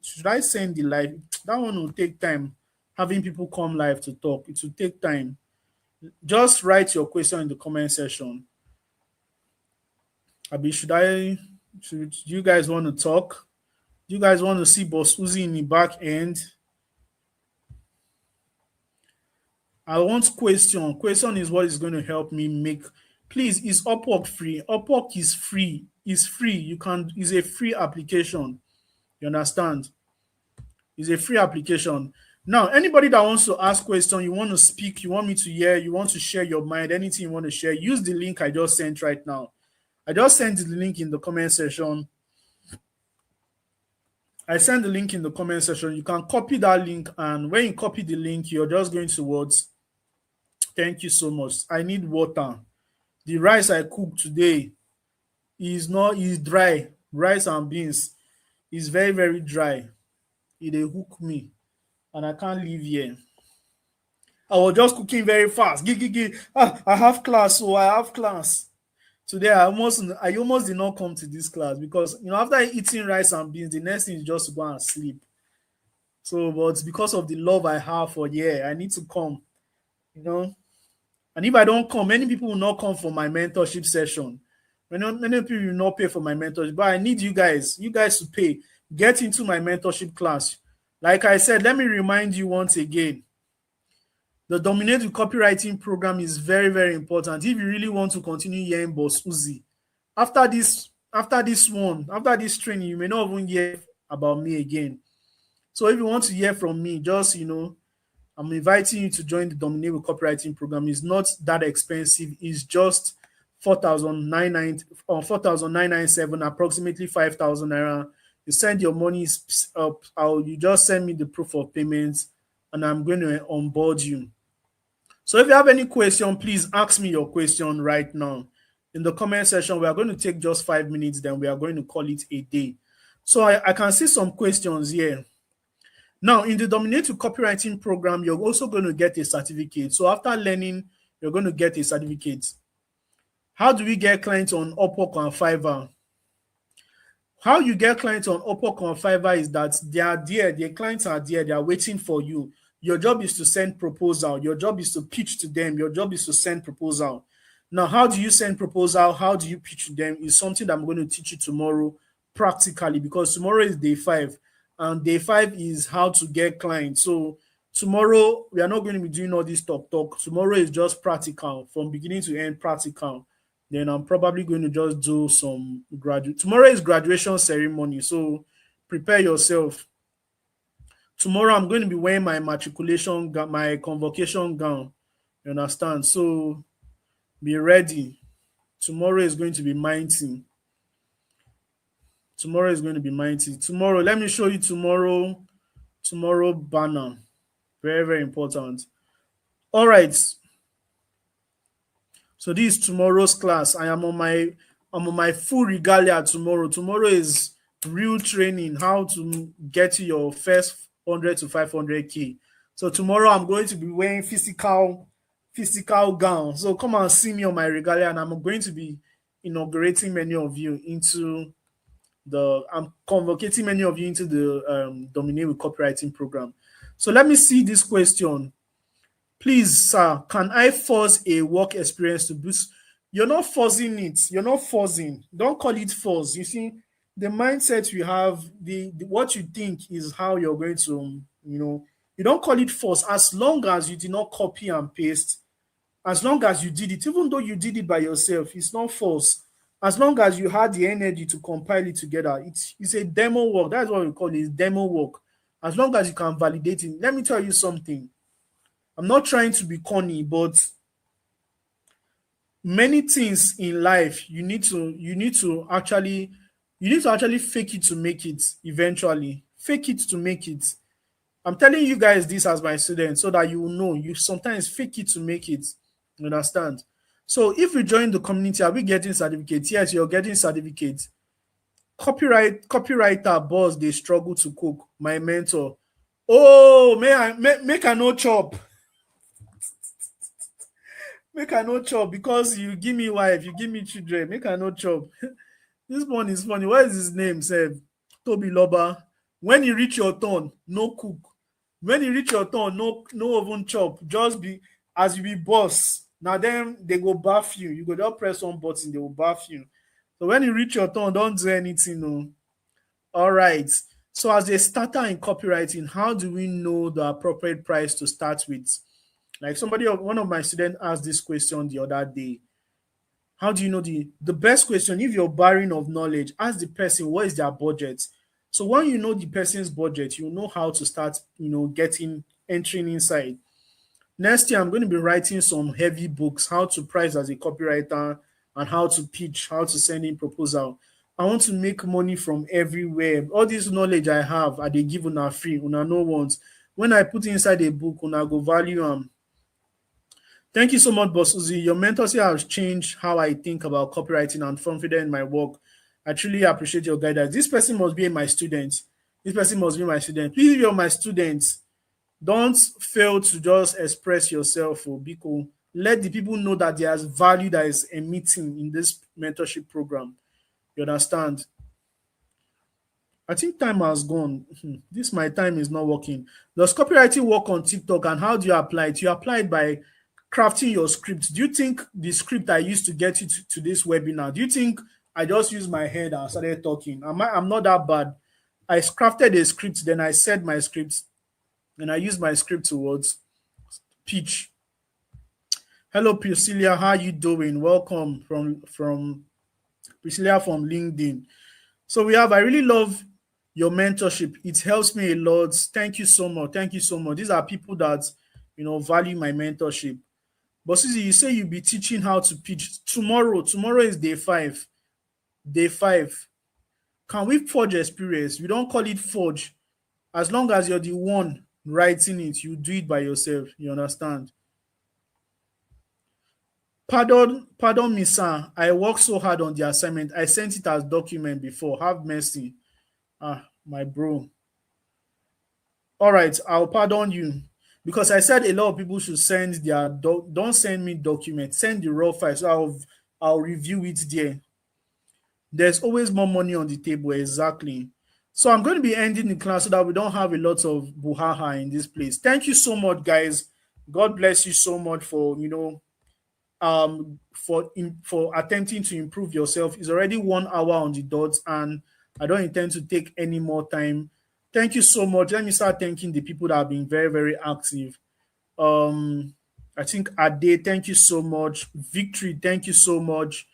Should I send the live? That one will take time. Having people come live to talk, it will take time. Just write your question in the comment section. Abi, should you guys want to talk? Do you guys want to see BOSSUHZI in the back end? I want question. Question is what is going to help me make. Please, is Upwork free? Upwork is free. It's free. It's a free application. You understand? It's a free application. Now, anybody that wants to ask question, you want to speak, you want me to hear, you want to share your mind, anything you want to share, use the link I just sent right now. I just sent the link in the comment section. I sent the link in the comment section. You can copy that link, and when you copy the link, you're just going towards. Thank you so much. I need water. The rice I cooked today is dry. Rice and beans is very, very dry. It dey hook me, and I can't leave here. I was just cooking very fast. I have class, so I have class. Today I almost did not come to this class because after eating rice and beans, the next thing is just to go and sleep. So, but because of the love I have for I need to come. And if I don't come, many people will not come for my mentorship session. Many people will not pay for my mentorship, but I need you guys to pay. Get into my mentorship class. Like I said, let me remind you once again. The Dominate with Copywriting program is very, very important. If you really want to continue hearing BOSSUHZI, after this training, you may not even hear about me again. So if you want to hear from me, just I'm inviting you to join the Dominate with Copywriting program. It's not that expensive. It's just 4,997, approximately 5,000 naira. You send your money up. You just send me the proof of payment, and I'm going to onboard you. So if you have any question, please ask me your question right now in the comment section. We are going to take just 5 minutes, then we are going to call it a day. So I can see some questions here. Now, in the Dominate with Copywriting program, you're also going to get a certificate. So after learning, you're going to get a certificate. How do we get clients on Upwork and Fiverr? How you get clients on Upwork and Fiverr is that they are there, their clients are there, they are waiting for you. Your job is to send proposal. Your job is to pitch to them. Your job is to send proposal. Now, how do you send proposal? How do you pitch to them? Is something that I'm going to teach you tomorrow practically, because tomorrow is day 5. And day 5 is how to get clients. So tomorrow, we are not going to be doing all this talk. Tomorrow is just practical, from beginning to end practical. Then I'm probably going to just do some graduate. Tomorrow is graduation ceremony, so prepare yourself. Tomorrow I'm going to be wearing my matriculation gown, my convocation gown. You understand? So be ready. Tomorrow is going to be mighty. Tomorrow is going to be mighty. Tomorrow, let me show you tomorrow. Tomorrow banner. Very, very important. All right. So this is tomorrow's class. I'm on my full regalia tomorrow. Tomorrow is real training, how to get to your first 100 to 500k. So tomorrow I'm going to be wearing physical gown. So come and see me on my regalia, and I'm going to be inaugurating many of you into I'm convocating many of you into the Dominate with Copywriting program. So let me see this question. Please, sir, can I force a work experience to boost? You're not forcing it. You're not forcing. Don't call it force. You see, the mindset you have, the what you think is how you're going to, you don't call it force. As long as you did not copy and paste, as long as you did it, even though you did it by yourself, it's not force. As long as you had the energy to compile it together, it's a demo work. That's what we call it, demo work. As long as you can validate it. Let me tell you something. I'm not trying to be corny, but many things in life you need to actually fake it to make it eventually. Fake it to make it. I'm telling you guys this as my student so that you will know you sometimes fake it to make it. You understand? So if you join the community, are we getting certificates? Yes, you're getting certificates. Copywriter boss, they struggle to cook. My mentor. Oh, make I no chop. Make I no chop because you give me wife, you give me children. Make I no chop. This one is funny. What is his name? Say Toby Loba. When you reach your turn, no cook. When you reach your turn, no oven chop. Just be as you be boss. Now then they go bath you. You go just press one button, they will bath you. So when you reach your turn, don't do anything. No. All right. So as a starter in copywriting, how do we know the appropriate price to start with? Like one of my students asked this question the other day. How do you know the best question? If you're barren of knowledge, ask the person what is their budget. So when you know the person's budget, you know how to start, entering inside. Next year, I'm going to be writing some heavy books, how to price as a copywriter and how to pitch, how to send in proposal. I want to make money from everywhere. All this knowledge I have, I they give una free, una no ones. When I put inside a book, una go value them. Thank you so much, BOSSUHZI. Your mentorship has changed how I think about copywriting and confident in my work. I truly appreciate your guidance. This person must be my student. This person must be my student. Please, if you're my student, don't fail to just express yourself or be cool. Let the people know that there's value that is emitting in this mentorship program. You understand? I think time has gone. This my time is not working. Does copywriting work on TikTok and how do you apply it? You apply it by crafting your script. Do you think the script I used to get you to this webinar, do you think I just used my head and started talking? I'm not that bad. I crafted a script, then I said my script, and I used my script towards pitch. Hello, Priscilla. How you doing? Welcome from Priscilla from LinkedIn. So I really love your mentorship. It helps me a lot. Thank you so much. Thank you so much. These are people that value my mentorship. But Susie, you say you'll be teaching how to pitch tomorrow. Tomorrow is day 5. Day 5. Can we forge experience? We don't call it forge. As long as you're the one writing it, you do it by yourself. You understand? Pardon me, sir. I worked so hard on the assignment. I sent it as document before. Have mercy. My bro. All right, I'll pardon you. Because I said a lot of people should send their don't send me documents, send the raw file. So I'll review it there. There's always more money on the table, exactly. So I'm going to be ending the class so that we don't have a lot of buhaha in this place. Thank you so much, guys. God bless you so much for for attempting to improve yourself. It's already 1 hour on the dot, and I don't intend to take any more time. Thank you so much. Let me start thanking the people that have been very, very active. I think Ade, thank you so much. Victory, thank you so much.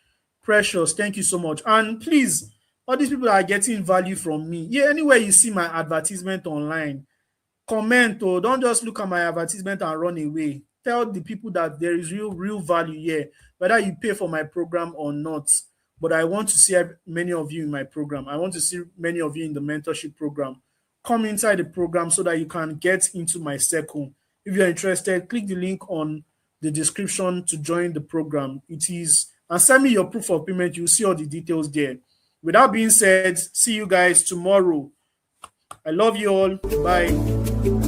Precious, thank you so much. And please, all these people that are getting value from me, yeah, anywhere you see my advertisement online, comment, or don't just look at my advertisement and run away. Tell the people that there is real value here, whether you pay for my program or not. But I want to see many of you in my program. I want to see many of you in the mentorship program. Come inside the program so that you can get into my circle. If you're interested, click the link on the description to join the program. It is, and send me your proof of payment. You'll see all the details there. With that being said, see you guys tomorrow. I love you all. Bye.